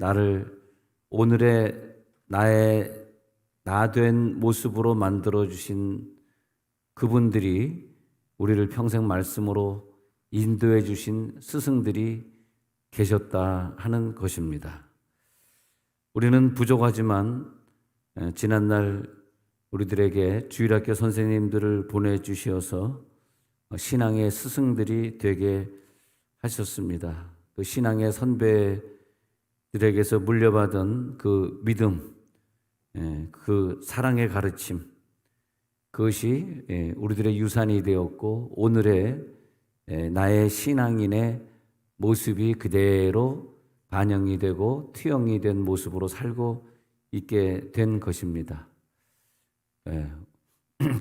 나를 오늘의 나의 나 된 모습으로 만들어 주신 그분들이 우리를 평생 말씀으로 인도해 주신 스승들이 계셨다 하는 것입니다. 우리는 부족하지만 지난날 우리들에게 주일학교 선생님들을 보내주셔서 신앙의 스승들이 되게 하셨습니다. 그 신앙의 선배들에게서 물려받은 그 믿음, 그 사랑의 가르침, 그것이 우리들의 유산이 되었고 오늘의 나의 신앙인의 모습이 그대로 반영이 되고 투영이 된 모습으로 살고 있게 된 것입니다.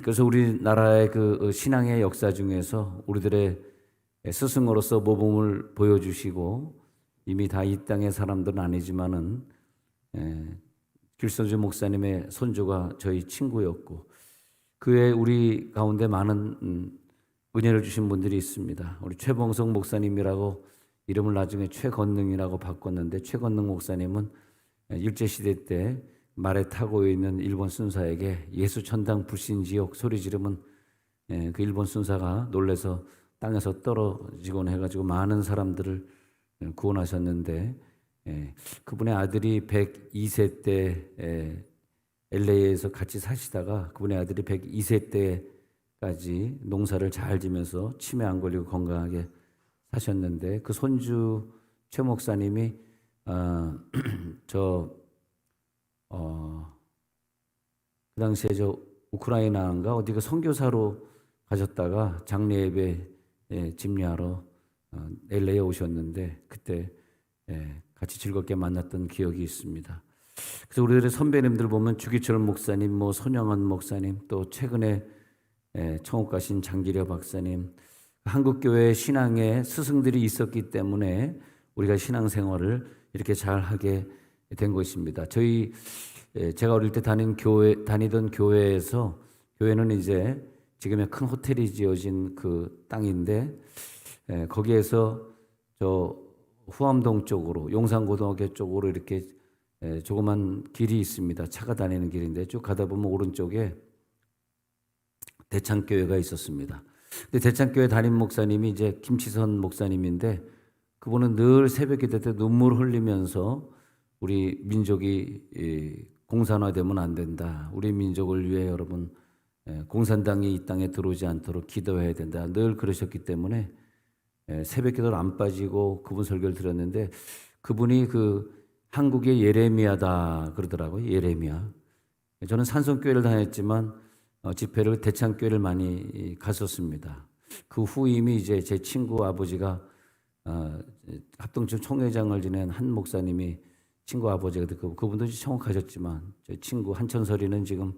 그래서 우리나라의 그 신앙의 역사 중에서 우리들의 스승으로서 모범을 보여주시고 이미 다 이 땅의 사람들은 아니지만은 길선주 목사님의 손주가 저희 친구였고 그 외에 우리 가운데 많은 은혜를 주신 분들이 있습니다. 우리 최봉성 목사님이라고 이름을 나중에 최건능이라고 바꿨는데 최건능 목사님은 일제시대 때 말에 타고 있는 일본 순사에게 예수 천당 불신지옥 소리 지르면 그 일본 순사가 놀라서 땅에서 떨어지곤 해가지고 많은 사람들을 구원하셨는데 그분의 아들이 102세 때 LA에서 같이 사시다가 그분의 아들이 102세 때까지 농사를 잘 지면서 치매 안 걸리고 건강하게 사셨는데 그 손주 최 목사님이 그 당시에 우크라이나인가 어디 그 선교사로 가셨다가 장례 예배 집례하러 LA에 오셨는데 그때 같이 즐겁게 만났던 기억이 있습니다. 그래서 우리들의 선배님들 보면 주기철 목사님, 손영원 목사님, 또 최근에 청옥 가신 장기려 박사님, 한국교회 신앙의 스승들이 있었기 때문에 우리가 신앙생활을 이렇게 잘하게 된 것입니다. 제가 어릴 때 다니던 교회에서 교회는 이제 지금의 큰 호텔이 지어진 그 땅인데 거기에서 저 후암동 쪽으로 용산고등학교 쪽으로 이렇게 조그만 길이 있습니다. 차가 다니는 길인데 쭉 가다 보면 오른쪽에 대창교회가 있었습니다. 근데 대창교회 담임 목사님이 이제 김치선 목사님인데 그분은 늘 새벽 기도 때 눈물 흘리면서 우리 민족이 공산화되면 안 된다. 우리 민족을 위해 여러분 공산당이 이 땅에 들어오지 않도록 기도해야 된다. 늘 그러셨기 때문에 새벽 기도를 안 빠지고 그분 설교를 들었는데 그분이 그 한국의 예레미야다 그러더라고요. 예레미야. 저는 산성교회를 다녔지만 집회를 대창교회를 많이 갔었습니다. 그 후임이 이제 제 친구 아버지가 합동체 총회장을 지낸 한 목사님이 친구 아버지가 그분도 청옥하셨지만 제 친구 한천설이는 지금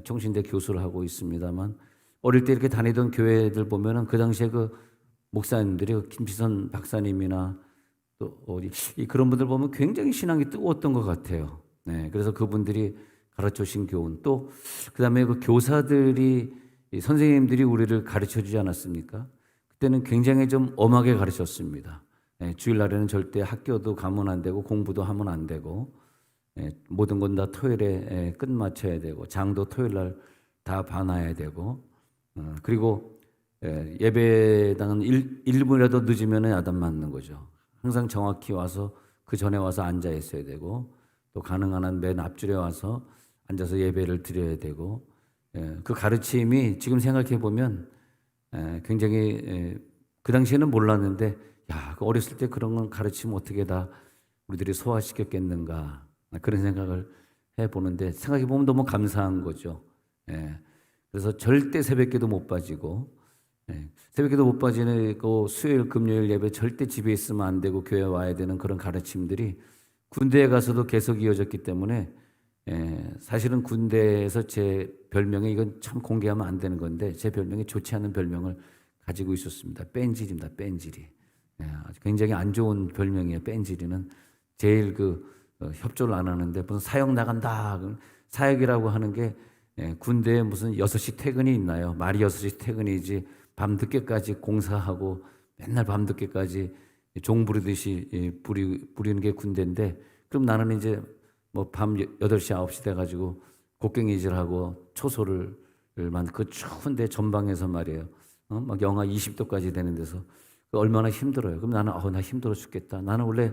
총신대 교수를 하고 있습니다만 어릴 때 이렇게 다니던 교회들 보면은 그 당시에 그 목사님들이 김피선 박사님이나 또 그런 분들 보면 굉장히 신앙이 뜨거웠던 것 같아요. 그래서 그분들이 가르쳐 주신 교훈 또 그다음에 그 교사들이 선생님들이 우리를 가르쳐 주지 않았습니까? 그때는 굉장히 좀 엄하게 가르쳤습니다. 주일날에는 절대 학교도 가면 안 되고 공부도 하면 안 되고 모든 건 다 토요일에 끝마쳐야 되고 장도 토요일날 다 봐놔야 되고 그리고 예배당은 1분이라도 늦으면 야단 맞는 거죠. 항상 정확히 와서 그 전에 와서 앉아 있어야 되고 또 가능한 한 맨 앞줄에 와서 앉아서 예배를 드려야 되고 그 가르침이 지금 생각해 보면 굉장히 그 당시에는 몰랐는데 그 어렸을 때 그런 건 가르치면 어떻게 다 우리들이 소화시켰겠는가 그런 생각을 해보는데 생각해 보면 너무 감사한 거죠. 그래서 절대 새벽기도 못 빠지고 새벽기도 못 빠지고 수요일 금요일 예배 절대 집에 있으면 안 되고 교회 와야 되는 그런 가르침들이 군대에 가서도 계속 이어졌기 때문에 사실은 군대에서 제 별명이 이건 참 공개하면 안 되는 건데 제 별명이 좋지 않은 별명을 가지고 있었습니다. 뺀질입니다. 뺀질이. 굉장히 안 좋은 별명이에요. 뺀질이는 제일 협조를 안 하는데 무슨 사역 나간다. 사역이라고 하는 게 군대에 무슨 6시 퇴근이 있나요? 말이 6시 퇴근이지 밤늦게까지 공사하고 맨날 밤늦게까지 종 부리듯이 부리는 게 군대인데 그럼 나는 이제 뭐 밤 8시, 9시 돼가지고 곡괭이질하고 초소를 만 그 추운데 전방에서 말이에요. 막 영하 20도까지 되는 데서 얼마나 힘들어요. 그럼 나는 나 힘들어 죽겠다. 나는 원래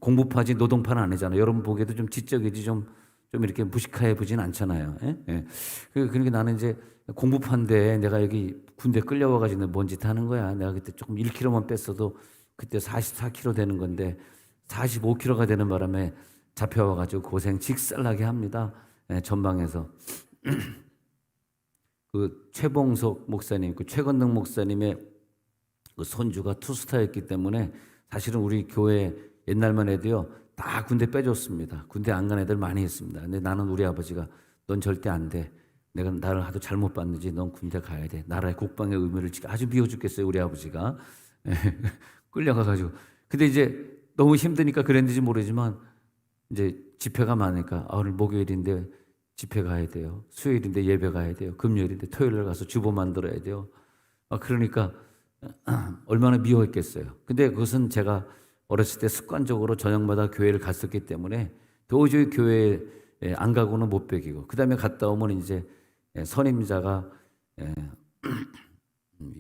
공부파지 노동파는 아니잖아. 여러분 보기에도 좀 지적이지 좀 이렇게 무식해 보진 않잖아요. 예? 예. 그러니까 나는 이제 공부파인데 내가 여기 군대 끌려와가지고 뭔 짓 하는 거야. 내가 그때 조금 1kg만 뺐어도 그때 44kg 되는 건데 45kg가 되는 바람에 잡혀와가지고 고생 직살나게 합니다. 예, 전방에서. 그 최봉석 목사님, 그 최건능 목사님의 그 손주가 투스타였기 때문에 사실은 우리 교회 옛날만 해도요 다 군대 빼줬습니다. 군대 안 간 애들 많이 있습니다. 근데 나는 우리 아버지가 넌 절대 안 돼. 내가 나를 하도 잘못 봤는지 넌 군대 가야 돼. 나라의 국방의 의무를 지켜. 아주 미워 죽겠어요 우리 아버지가. 끌려가가지고. 근데 이제 너무 힘드니까 그랬는지 모르지만 이제 집회가 많으니까 오늘 목요일인데 집회 가야 돼요. 수요일인데 예배 가야 돼요. 금요일인데 토요일에 가서 주보 만들어야 돼요. 그러니까 얼마나 미워했겠어요. 근데 그것은 제가 어렸을 때 습관적으로 저녁마다 교회를 갔었기 때문에 도저히 교회에 안 가고는 못 베기고 그 다음에 갔다 오면 이제 선임자가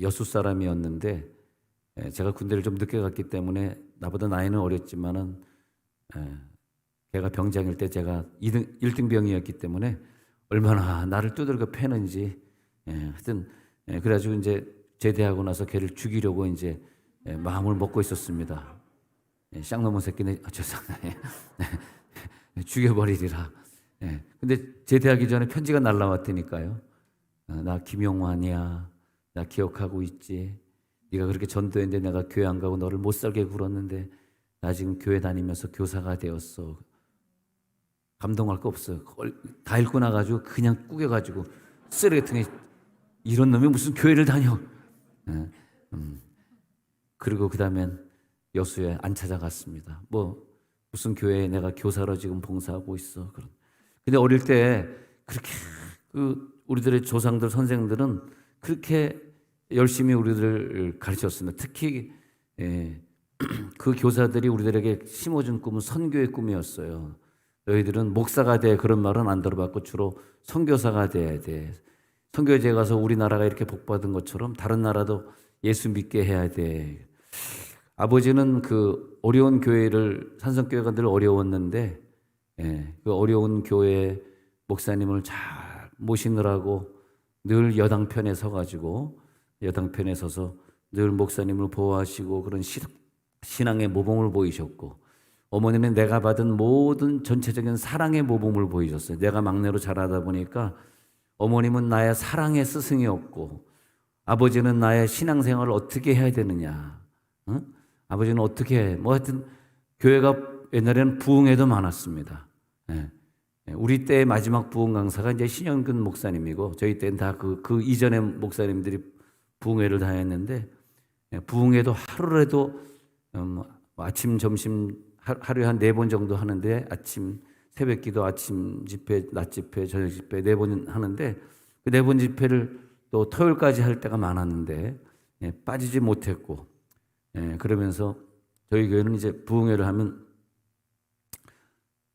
여수 사람이었는데 제가 군대를 좀 늦게 갔기 때문에 나보다 나이는 어렸지만은 걔가 병장일 때 제가 1등 병이었기 때문에 얼마나 나를 두들겨 패는지 하여튼 그래가지고 이제 제대하고 나서 걔를 죽이려고 이제 마음을 먹고 있었습니다. 쌍놈의 새끼네. 죄송해요. 죽여버리리라. 근데 제대하기 전에 편지가 날라왔다니까요. 나 김용환이야. 나 기억하고 있지. 네가 그렇게 전도했는데 내가 교회 안 가고 너를 못 살게 굴었는데 나 지금 교회 다니면서 교사가 되었어. 감동할 거 없어요. 다 읽고 나가지고 그냥 꾸겨가지고 쓰레기 같은 게 이런 놈이 무슨 교회를 다녀. 그리고 그 다음엔 여수에 안 찾아갔습니다. 뭐 무슨 교회에 내가 교사로 지금 봉사하고 있어. 근데 어릴 때 그렇게 우리들의 조상들 선생들은 그렇게 열심히 우리들을 가르쳤습니다. 특히 그 교사들이 우리들에게 심어준 꿈은 선교의 꿈이었어요. 너희들은 목사가 돼 그런 말은 안 들어봤고 주로 선교사가 돼야 돼. 선교지에 가서 우리나라가 이렇게 복받은 것처럼 다른 나라도 예수 믿게 해야 돼. 아버지는 그 어려운 교회를 산성교회가 늘 어려웠는데 그 어려운 교회 목사님을 잘 모시느라고 늘 여당 편에 서가지고 여당 편에 서서 늘 목사님을 보호하시고 그런 신앙의 모범을 보이셨고 어머니는 내가 받은 모든 전체적인 사랑의 모범을 보이셨어요. 내가 막내로 자라다 보니까 어머님은 나의 사랑의 스승이었고 아버지는 나의 신앙생활을 어떻게 해야 되느냐. 응? 아버지는 어떻게 해. 뭐 하여튼 교회가 옛날에는 부흥회도 많았습니다. 우리 때의 마지막 부흥 강사가 이제 신영근 목사님이고 저희 때는 다 그 이전의 목사님들이 부흥회를 다 했는데 부흥회도 하루라도 아침 점심 하루에 한 4번 정도 하는데 아침 새벽기도 아침 집회 낮 집회 저녁 집회 4번 하는데 그 4번 집회를 또 토요일까지 할 때가 많았는데 빠지지 못했고 그러면서 저희 교회는 이제 부흥회를 하면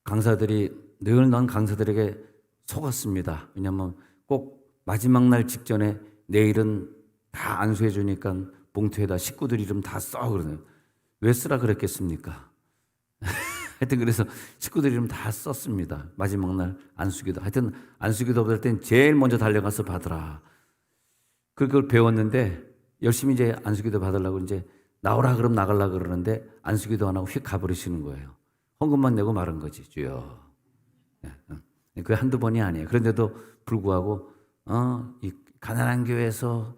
강사들이 늘 난 강사들에게 속았습니다. 왜냐하면 꼭 마지막 날 직전에 내일은 다 안수해 주니까 봉투에다 식구들 이름 다 써 그러네요. 왜 쓰라 그랬겠습니까? 하여튼 그래서 식구들 이름 다 썼습니다. 마지막 날 안수기도. 하여튼 안수기도 받을 땐 제일 먼저 달려가서 받으라. 그걸 배웠는데 열심히 이제 안수기도 받으려고 이제 나오라 그럼 나가려 그러는데 안수기도 안 하고 휙 가버리시는 거예요. 헌금만 내고 말은 거지. 주여. 그게 한두 번이 아니에요. 그런데도 불구하고 이 가난한 교회에서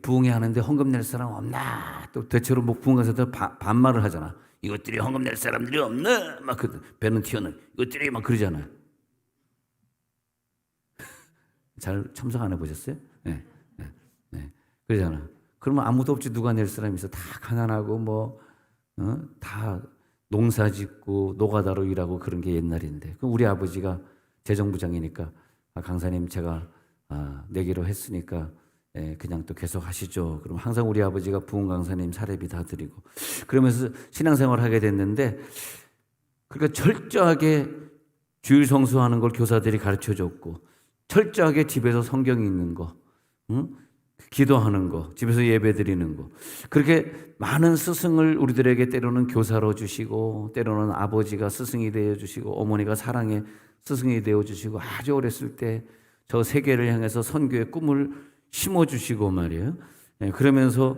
부흥회 하는데 헌금 낼 사람 없나? 또 대체로 뭐 부흥 가서도 반말을 하잖아. 이것들이 헌금 낼 사람들이 없나? 막 배는 튀어는 이것들이 막 그러잖아요. 잘 참석 안 해보셨어요? 네. 그러잖아. 그러면 아무도 없지 누가 낼 사람이 있어? 다 가난하고 다 농사 짓고 노가다로 일하고 그런 게 옛날인데. 그럼 우리 아버지가 재정부장이니까 강사님 제가 내기로 했으니까 그냥 또 계속 하시죠. 그럼 항상 우리 아버지가 부흥 강사님 사례비 다 드리고 그러면서 신앙생활을 하게 됐는데 그러니까 철저하게 주일 성수하는 걸 교사들이 가르쳐줬고, 철저하게 집에서 성경 읽는 거, 응? 기도하는 거, 집에서 예배 드리는 거, 그렇게 많은 스승을 우리들에게 때로는 교사로 주시고, 때로는 아버지가 스승이 되어 주시고, 어머니가 사랑의 스승이 되어 주시고, 아주 어렸을 때 저 세계를 향해서 선교의 꿈을 심어 주시고 말이에요. 그러면서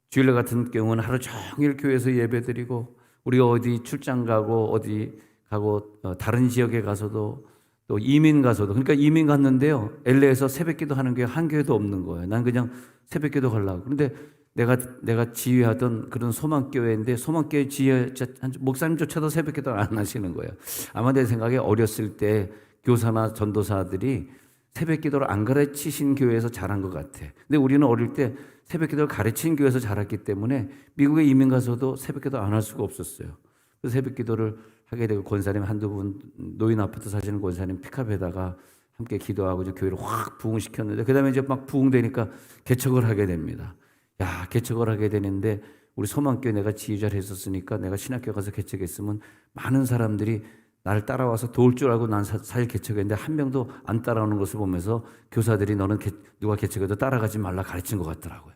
주일날 같은 경우는 하루 종일 교회에서 예배 드리고, 우리 어디 출장 가고 어디 가고 다른 지역에 가서도, 또 이민 가서도, 그러니까 이민 갔는데요, LA에서 새벽기도 하는 게 한 교회도 없는 거예요. 난 그냥 새벽기도 가려고. 그런데 내가 지휘하던 그런 소망교회인데, 소망교회 지휘 목사님조차도 새벽기도를 안 하시는 거예요. 아마 내 생각에 어렸을 때 교사나 전도사들이 새벽기도를 안 가르치신 교회에서 자란 것 같아. 근데 우리는 어릴 때 새벽기도를 가르친 교회에서 자랐기 때문에 미국에 이민 가서도 새벽기도 안 할 수가 없었어요. 그래서 새벽기도를 하게 되고, 권사님 한두 분, 노인 아파트 사시는 권사님 픽업에다가 함께 기도하고 이제 교회를 확 부흥시켰는데, 그 다음에 이제 막 부흥되니까 개척을 하게 됩니다. 야, 개척을 하게 되는데, 우리 소망교회 내가 지휘자를 했었으니까 내가 신학교 가서 개척했으면 많은 사람들이 나를 따라와서 도울 줄 알고 난 사실 개척했는데, 한 명도 안 따라오는 것을 보면서 교사들이 너는 누가 개척해도 따라가지 말라 가르친 것 같더라고요.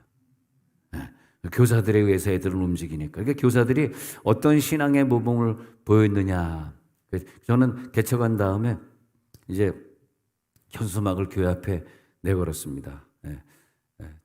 네. 교사들에 의해서 애들은 움직이니까. 그러니까 교사들이 어떤 신앙의 모범을 보였느냐. 저는 개척한 다음에 이제 현수막을 교회 앞에 내걸었습니다.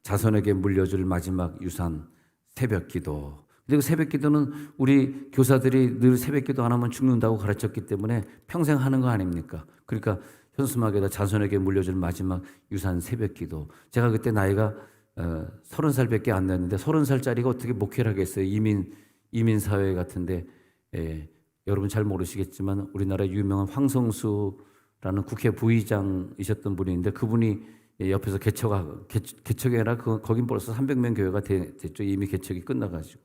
자손에게 물려줄 마지막 유산, 새벽기도. 그리고 새벽기도는 우리 교사들이 늘 새벽기도 안 하면 죽는다고 가르쳤기 때문에 평생 하는 거 아닙니까? 그러니까 현수막에다 자손에게 물려줄 마지막 유산, 새벽기도. 제가 그때 나이가 30살밖에 안 됐는데, 30살짜리가 어떻게 목회를 하겠어요? 이민 사회 같은데. 여러분 잘 모르시겠지만 우리나라 유명한 황성수라는 국회 부의장이셨던 분이 있는데, 그분이 옆에서 개척이 아니라 거긴 벌써 300명 교회가 됐죠. 이미 개척이 끝나가지고.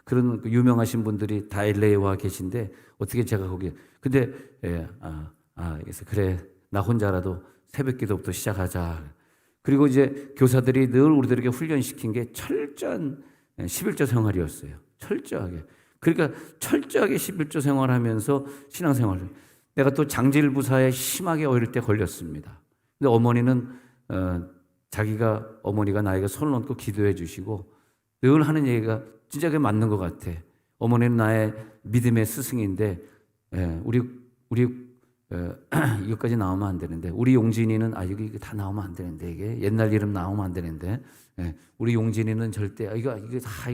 그런 유명하신 분들이 다 LA에 와 계신데, 어떻게 제가 거기, 근데 그래서 그래, 나 혼자라도 새벽 기도부터 시작하자. 그리고 이제 교사들이 늘 우리들에게 훈련시킨 게 철저한 11조 생활이었어요. 철저하게. 그러니까 철저하게 11조 생활하면서 신앙생활을. 내가 또 장질부사에 심하게 어릴 때 걸렸습니다. 근데 어머니는 어머니가 나에게 손을 얹고 기도해 주시고, 늘 하는 얘기가 진짜 그게 맞는 것 같아. 어머니는 나의 믿음의 스승인데, 이것까지 나오면 안 되는데, 우리 용진이는, 여기 다 나오면 안 되는데, 이게 옛날 이름 나오면 안 되는데, 우리 용진이는 절대, 이거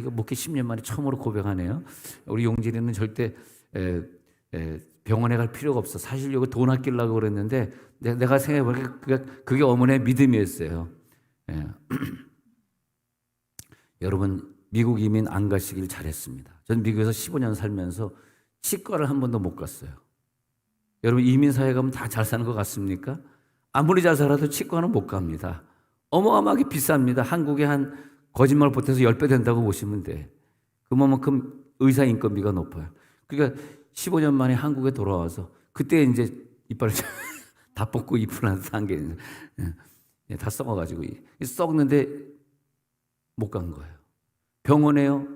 목회 10년 만에 처음으로 고백하네요. 우리 용진이는 절대 병원에 갈 필요가 없어. 사실 이거 돈 아끼려고 그랬는데, 내가 생각해보니까 그게 어머니의 믿음이었어요. 여러분, 미국 이민 안 가시길 잘했습니다. 저는 미국에서 15년 살면서 치과를 한 번도 못 갔어요. 여러분, 이민 사회 가면 다 잘 사는 것 같습니까? 아무리 잘 살아도 치과는 못 갑니다. 어마어마하게 비쌉니다. 한국에 한 거짓말 보태서 10배 된다고 보시면 돼. 그만큼 의사 인건비가 높아요. 그러니까 15년 만에 한국에 돌아와서, 그때 이제 이빨을 다 뽑고 이플란트 한 게 다 썩어가지고, 썩는데 못 간 거예요. 병원에요.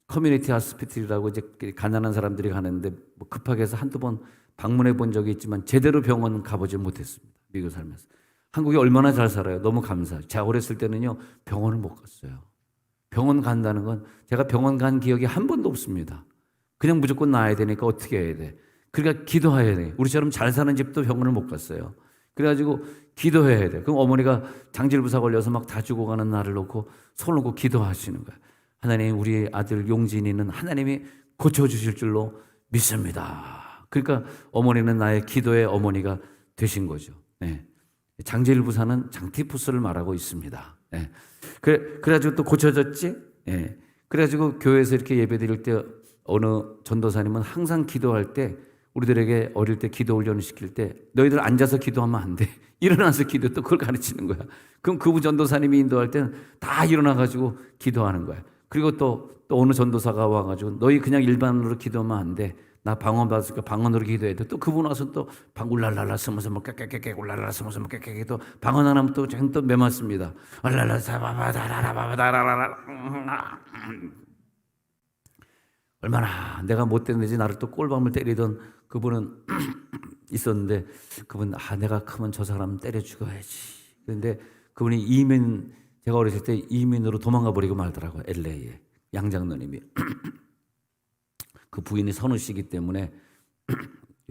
커뮤니티 하스피틀이라고 이제 가난한 사람들이 가는데, 급하게 해서 한두 번 방문해 본 적이 있지만 제대로 병원 가보지 못했습니다. 미국 살면서. 한국이 얼마나 잘 살아요. 너무 감사해요. 제가 어렸을 때는요, 병원을 못 갔어요. 병원 간다는 건, 제가 병원 간 기억이 한 번도 없습니다. 그냥 무조건 나아야 되니까 어떻게 해야 돼. 그러니까 기도해야 돼. 우리처럼 잘 사는 집도 병원을 못 갔어요. 그래가지고 기도해야 돼. 그럼 어머니가 장질부사 걸려서 막 다 죽어가는 나를 놓고 손을 놓고 기도하시는 거예요. 하나님, 우리 아들 용진이는 하나님이 고쳐주실 줄로 믿습니다. 그러니까 어머니는 나의 기도의 어머니가 되신 거죠. 장질부사는 장티푸스를 말하고 있습니다. 그래가지고 또 고쳐졌지? 그래가지고 교회에서 이렇게 예배 드릴 때 어느 전도사님은 항상 기도할 때, 우리들에게 어릴 때 기도 훈련을 시킬 때, 너희들 앉아서 기도하면 안 돼. 일어나서 기도, 또 그걸 가르치는 거야. 그럼 그분 전도사님이 인도할 때는 다 일어나가지고 기도하는 거야. 그리고 또 어느 전도사가 와가지고 너희 그냥 일반으로 기도하면 안 돼. 나 방언 받았으니까 방언으로 기도해야 돼. 또 그분 와서 또 울랄랄라 스머스머 깨깨깨깨 울랄랄라 스머스머 깨깨깨 또 방언 하나면 또 메맞습니다. 울랄라 사바바다라라바다라라. 얼마나 내가 못됐는지 나를 또 꼴밤을 때리던 그분은 있었는데, 그분 내가 크면 저 사람 때려 죽어야지. 그런데 그분이 제가 어렸을 때 이민으로 도망가 버리고 말더라고요. LA에 양장로님이. 그 부인이 선우씨이기 때문에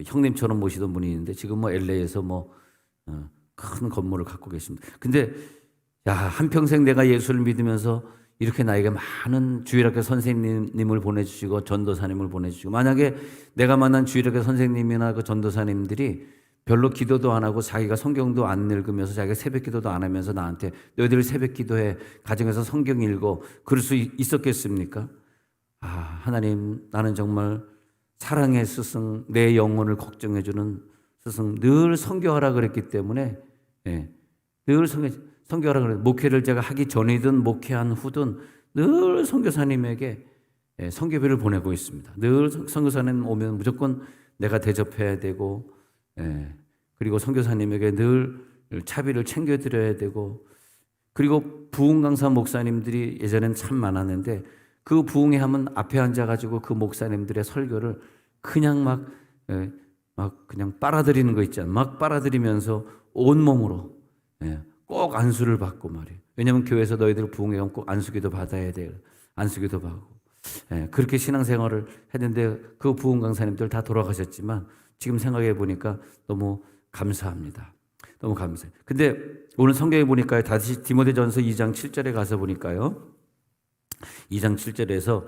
형님처럼 모시던 분이 있는데, 지금 뭐 LA에서 큰 건물을 갖고 계십니다. 근데 한평생 내가 예수를 믿으면서 이렇게 나에게 많은 주일학교 선생님을 보내주시고 전도사님을 보내주시고, 만약에 내가 만난 주일학교 선생님이나 그 전도사님들이 별로 기도도 안 하고 자기가 성경도 안 읽으면서 자기가 새벽 기도도 안 하면서 나한테 너희들 새벽 기도해, 가정에서 성경 읽어, 그럴 수 있었겠습니까? 하나님, 나는 정말 사랑의 스승, 내 영혼을 걱정해주는 스승, 늘 선교하라 그랬기 때문에, 늘 선교하라 그랬어요. 목회를 제가 하기 전이든 목회한 후든 늘 선교사님에게 선교비를 보내고 있습니다. 늘 선교사님 오면 무조건 내가 대접해야 되고, 그리고 선교사님에게 늘 차비를 챙겨드려야 되고, 그리고 부흥 강사 목사님들이 예전엔 참 많았는데, 그 부흥회 하면 앞에 앉아가지고 그 목사님들의 설교를 그냥 막 그냥 빨아들이는 거 있잖아요. 막 빨아들이면서 온몸으로 꼭 안수를 받고 말이에요. 왜냐하면 교회에서 너희들 부흥회 가면 꼭 안수기도 받아야 돼요. 안수기도 받고. 그렇게 신앙생활을 했는데 그 부흥 강사님들 다 돌아가셨지만 지금 생각해 보니까 너무 감사합니다. 너무 감사해요. 근데 오늘 성경에 보니까요, 다시 디모데전서 2장 7절에 가서 보니까요, 2장 7절에서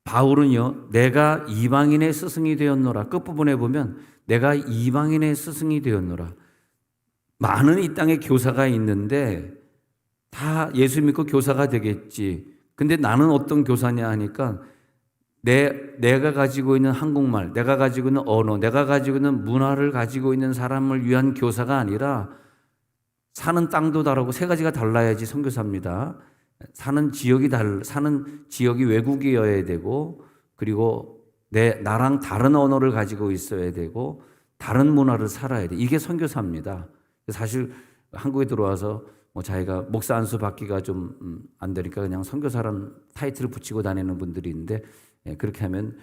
바울은요, 내가 이방인의 스승이 되었노라. 끝부분에 보면 내가 이방인의 스승이 되었노라. 많은 이 땅에 교사가 있는데 다 예수 믿고 교사가 되겠지. 근데 나는 어떤 교사냐 하니까 내가 가지고 있는 한국말, 내가 가지고 있는 언어, 내가 가지고 있는 문화를 가지고 있는 사람을 위한 교사가 아니라, 사는 땅도 다르고 세 가지가 달라야지 선교사입니다. 사는 지역이 외국이어야 되고, 그리고 나랑 다른 언어를 가지고 있어야 되고, 다른 문화를 살아야 돼. 이게 선교사입니다. 사실 한국에 들어와서 자기가 목사 안수 받기가 좀 안 되니까 그냥 선교사라는 타이틀을 붙이고 다니는 분들이 있는데, 그렇게 하면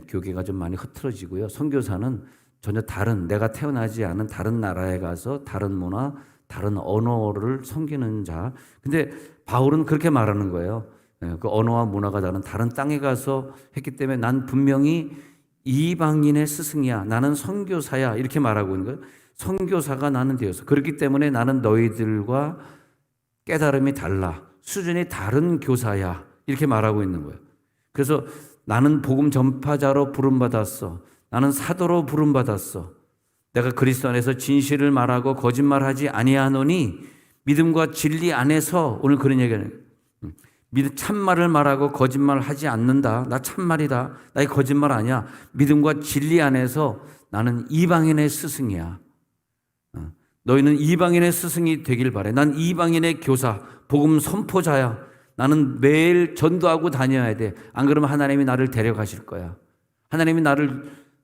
교계가 좀 많이 흐트러지고요. 선교사는 전혀 다른, 내가 태어나지 않은 다른 나라에 가서 다른 문화, 다른 언어를 섬기는 자. 근데 바울은 그렇게 말하는 거예요. 그 언어와 문화가 다른 땅에 가서 했기 때문에 난 분명히 이방인의 스승이야, 나는 선교사야, 이렇게 말하고 있는 거예요. 선교사가 나는 되어서, 그렇기 때문에 나는 너희들과 깨달음이 달라, 수준이 다른 교사야, 이렇게 말하고 있는 거예요. 그래서 나는 복음 전파자로 부름받았어, 나는 사도로 부름받았어, 내가 그리스도 안에서 진실을 말하고 거짓말하지 아니하노니 믿음과 진리 안에서, 오늘 그런 얘기하는 거예요. 참말을 말하고 거짓말하지 않는다. 나 참말이다. 나 거짓말 아니야. 믿음과 진리 안에서 나는 이방인의 스승이야. 너희는 이방인의 스승이 되길 바래. 난 이방인의 교사, 복음 선포자야. 나는 매일 전도하고 다녀야 돼. 안 그러면 하나님이 나를 데려가실 거야. 하나님이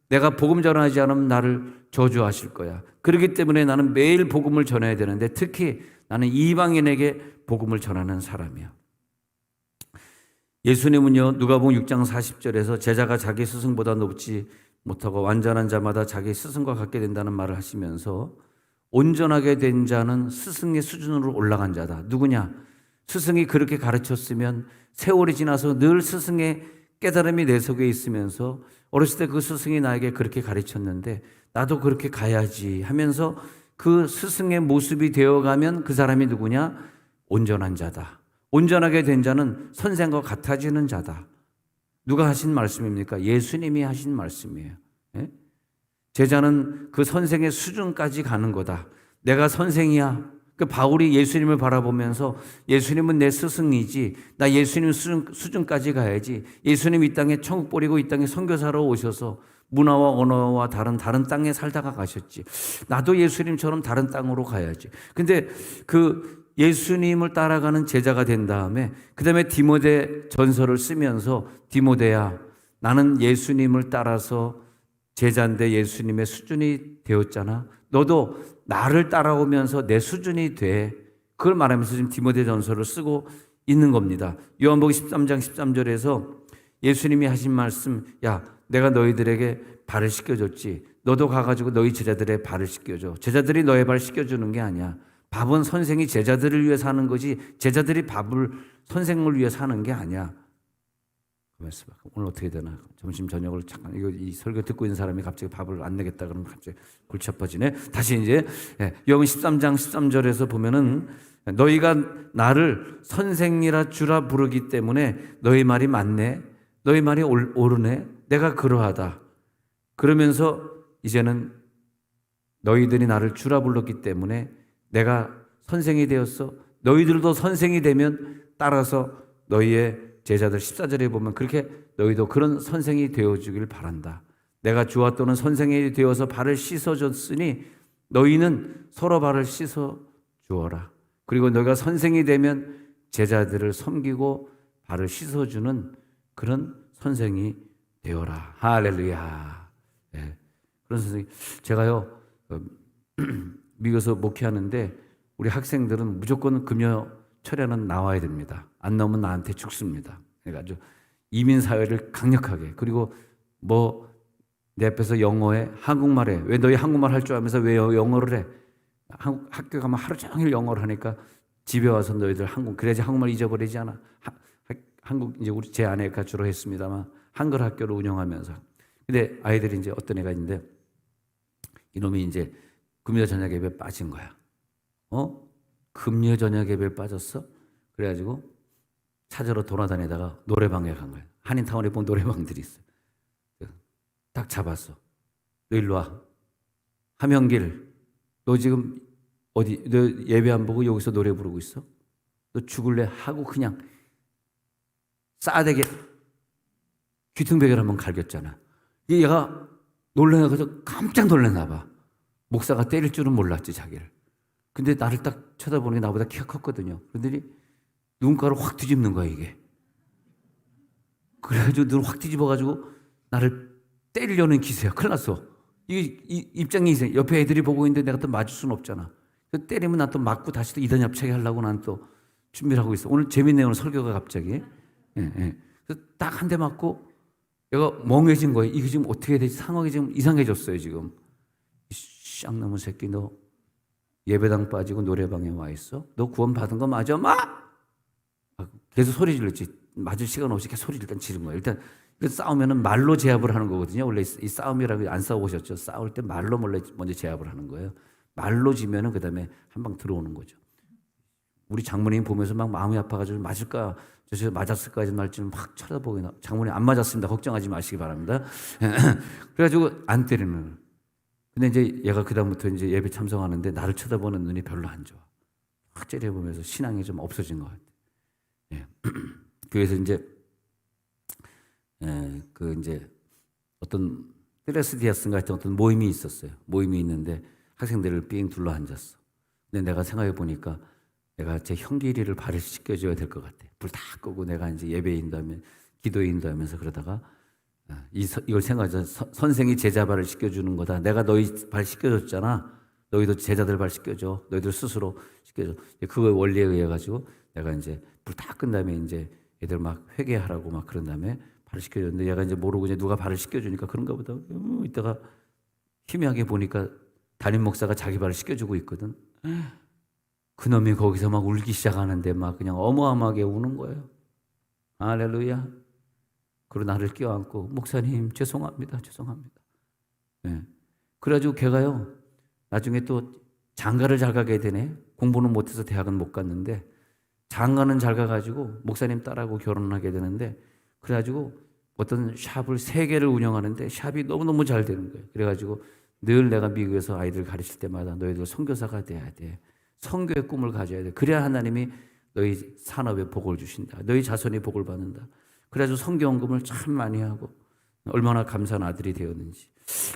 내가 복음 전하지 않으면 나를 저주하실 거야. 그렇기 때문에 나는 매일 복음을 전해야 되는데, 특히 나는 이방인에게 복음을 전하는 사람이야. 예수님은요, 누가복음 6장 40절에서 제자가 자기 스승보다 높지 못하고 완전한 자마다 자기 스승과 같게 된다는 말을 하시면서, 온전하게 된 자는 스승의 수준으로 올라간 자다. 누구냐? 스승이 그렇게 가르쳤으면 세월이 지나서 늘 스승의 깨달음이 내 속에 있으면서, 어렸을 때 그 스승이 나에게 그렇게 가르쳤는데 나도 그렇게 가야지 하면서 그 스승의 모습이 되어가면 그 사람이 누구냐? 온전한 자다. 온전하게 된 자는 선생과 같아지는 자다. 누가 하신 말씀입니까? 예수님이 하신 말씀이에요. 제자는 그 선생의 수준까지 가는 거다. 내가 선생이야. 그 바울이 예수님을 바라보면서 예수님은 내 스승이지, 나 예수님 수준까지 가야지. 예수님 이 땅에 천국 버리고 이 땅에 선교사로 오셔서 문화와 언어와 다른 땅에 살다가 가셨지. 나도 예수님처럼 다른 땅으로 가야지. 근데 그 예수님을 따라가는 제자가 된 다음에 그 다음에 디모데 전서를 쓰면서, 디모데야, 나는 예수님을 따라서 제자인데 예수님의 수준이 되었잖아. 너도 나를 따라오면서 내 수준이 돼. 그걸 말하면서 지금 디모데 전서를 쓰고 있는 겁니다. 요한복음 13장 13절에서 예수님이 하신 말씀, 야, 내가 너희들에게 발을 씻겨줬지. 너도 가가지고 너희 제자들의 발을 씻겨줘. 제자들이 너의 발 씻겨주는 게 아니야. 밥은 선생이 제자들을 위해 사는 거지 제자들이 밥을 선생을 위해 사는 게 아니야. 오늘 어떻게 되나? 점심 저녁을 잠깐 이 설교 듣고 있는 사람이 갑자기 밥을 안 내겠다 그러면 갑자기 골치 아파지네. 다시 이제 요한 13장 13절에서 보면은 너희가 나를 선생이라 주라 부르기 때문에 너희 말이 맞네. 너희 말이 옳으네. 내가 그러하다. 그러면서 이제는 너희들이 나를 주라 불렀기 때문에 내가 선생이 되었어. 너희들도 선생이 되면 따라서 너희의 제자들 14절에 보면 그렇게 너희도 그런 선생이 되어주길 바란다. 내가 주와 또는 선생이 되어서 발을 씻어줬으니 너희는 서로 발을 씻어 주어라. 그리고 너희가 선생이 되면 제자들을 섬기고 발을 씻어주는 그런 선생이 되어라. 할렐루야. 네. 그런 선생님. 제가요 미국에서 목회하는데 우리 학생들은 무조건 금요 철야는 나와야 됩니다. 안 나오면 나한테 죽습니다. 그러니까 아주 이민 사회를 강력하게. 그리고 뭐 내 앞에서 영어해, 한국말해. 왜 너희 한국말 할 줄 알면서 왜 영어를 해? 학교 가면 하루 종일 영어를 하니까 집에 와서 너희들 그래야지 한국말 잊어버리지 않아. 한국 이제 우리 제 아내가 주로 했습니다만 한글 학교를 운영하면서. 근데 아이들이 이제 어떤 애가 있는데 이놈이 이제 금요 저녁 예배에 빠진 거야. 금요 저녁 예배에 빠졌어? 그래가지고 찾으러 돌아다니다가 노래방에 간 거야. 한인타운에 보면 노래방들이 있어. 딱 잡았어. 너 일로 와. 하명길, 너 지금 어디, 너 예배 안 보고 여기서 노래 부르고 있어? 너 죽을래? 하고 그냥 싸대게 귀퉁배기를 한번 갈겼잖아. 얘가 놀라가지고 깜짝 놀랐나 봐. 목사가 때릴 줄은 몰랐지, 자기를. 근데 나를 딱 쳐다보니 나보다 키가 컸거든요. 그런데 눈가를 확 뒤집는 거야, 이게. 그래가지고 눈을 확 뒤집어가지고 나를 때리려는 기세야. 큰일 났어. 이 입장이 있어. 옆에 애들이 보고 있는데 내가 또 맞을 수는 없잖아. 때리면 난 또 맞고 다시 또 이단 협차게 하려고 난 또 준비를 하고 있어. 오늘 재밌네요, 오늘 설교가 갑자기. 그래서 딱 한 대 맞고 얘가 멍해진 거예요. 이게 지금 어떻게 해야 되지? 상황이 지금 이상해졌어요, 지금. 쌍놈의 새끼, 너 예배당 빠지고 노래방에 와 있어? 너 구원 받은 거 맞아? 계속 소리 질렀지. 맞을 시간 없이 계속 소리 일단 지른 거예요. 일단 싸우면은 말로 제압을 하는 거거든요. 원래 이 싸움이라고 안 싸워보셨죠? 싸울 때 말로 먼저 제압을 하는 거예요. 말로 지면은 그 다음에 한 방 들어오는 거죠. 우리 장모님 보면서 막 마음이 아파가지고 맞을까, 저 맞았을까 하지 말지는 막 쳐다보고, 장모님 안 맞았습니다. 걱정하지 마시기 바랍니다. 그래가지고 안 때리는 거예요. 근데 이제 얘가 그다음부터 이제 예배 참석하는데 나를 쳐다보는 눈이 별로 안 좋아. 확 째려보면서 신앙이 좀 없어진 것 같아. 예. 교회에서 이제 이제 어떤 트레스디아스인가 같은 어떤 모임이 있었어요. 모임이 있는데 학생들을 삥 둘러 앉았어. 근데 내가 생각해 보니까 내가 제 형길이를 발을 씻겨줘야 될 것 같아. 불 다 끄고 내가 이제 예배 인도하면 기도에 인도하면서 그러다가 이걸 생각하자. 선생이 제자 발을 씻겨주는 거다. 내가 너희 발 씻겨줬잖아. 너희도 제자들 발 씻겨줘. 너희들 스스로 씻겨줘. 그거 원리에 의해 가지고 내가 이제 불 다 끈 다음에 이제 애들 막 회개하라고 막 그런 다음에 발을 씻겨줬는데 얘가 이제 모르고 이제 누가 발을 씻겨주니까 그런가 보다. 이따가 희미하게 보니까 담임 목사가 자기 발을 씻겨주고 있거든. 그놈이 거기서 막 울기 시작하는데 막 그냥 어마어마하게 우는 거예요. 할렐루야. 그리고 나를 껴안고 목사님 죄송합니다. 네. 그래가지고 걔가요 나중에 또 장가를 잘 가게 되네. 공부는 못해서 대학은 못 갔는데 장가는 잘 가가지고 목사님 딸하고 결혼하게 되는데 그래가지고 어떤 샵을 3개를 운영하는데 샵이 너무너무 잘 되는 거예요. 그래가지고 늘 내가 미국에서 아이들 가르칠 때마다 너희들 선교사가 돼야 돼. 선교의 꿈을 가져야 돼. 그래야 하나님이 너희 산업에 복을 주신다. 너희 자손이 복을 받는다. 그래가지고 선교원금을 참 많이 하고 얼마나 감사한 아들이 되었는지.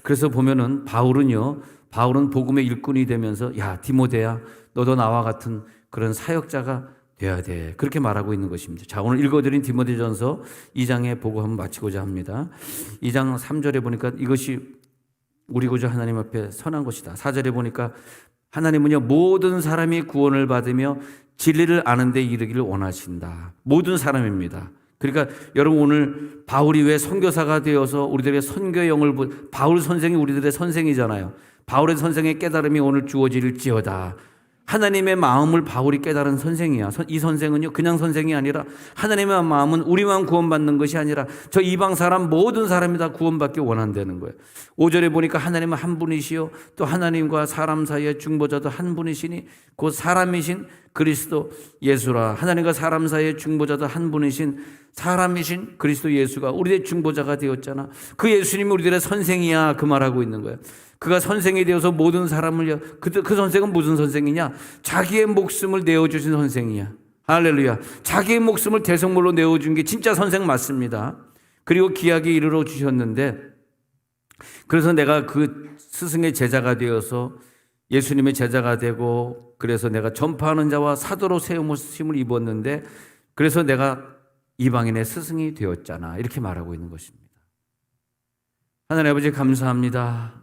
그래서 보면은 바울은 복음의 일꾼이 되면서 야 디모데야 너도 나와 같은 그런 사역자가 돼야 돼. 그렇게 말하고 있는 것입니다. 자, 오늘 읽어드린 디모데전서 2장의 보고 한번 마치고자 합니다. 2장 3절에 보니까 이것이 우리 구주 하나님 앞에 선한 것이다. 4절에 보니까 하나님은요 모든 사람이 구원을 받으며 진리를 아는 데 이르기를 원하신다. 모든 사람입니다. 그러니까 여러분 오늘 바울이 왜 선교사가 되어서 우리들의 선교의 영을 바울 선생이 우리들의 선생이잖아요. 바울의 선생의 깨달음이 오늘 주어질지어다. 하나님의 마음을 바울이 깨달은 선생이야. 이 선생은요 그냥 선생이 아니라 하나님의 마음은 우리만 구원받는 것이 아니라 저 이방 사람 모든 사람이 다 구원받기 원한다는 거예요. 5절에 보니까 하나님은 한 분이시요 또 하나님과 사람 사이의 중보자도 한 분이시니 곧 사람이신 그리스도 예수라. 하나님과 사람 사이의 중보자도 한 분이신 사람이신 그리스도 예수가 우리의 중보자가 되었잖아. 그 예수님이 우리들의 선생이야 그 말하고 있는 거예요. 그가 선생이 되어서 모든 사람을 그 선생은 무슨 선생이냐? 자기의 목숨을 내어주신 선생이야. 할렐루야. 자기의 목숨을 대성물로 내어준 게 진짜 선생 맞습니다. 그리고 기약에 이르러 주셨는데 그래서 내가 그 스승의 제자가 되어서 예수님의 제자가 되고 그래서 내가 전파하는 자와 사도로 세우심을 입었는데 그래서 내가 이방인의 스승이 되었잖아. 이렇게 말하고 있는 것입니다. 하나님 아버지 감사합니다.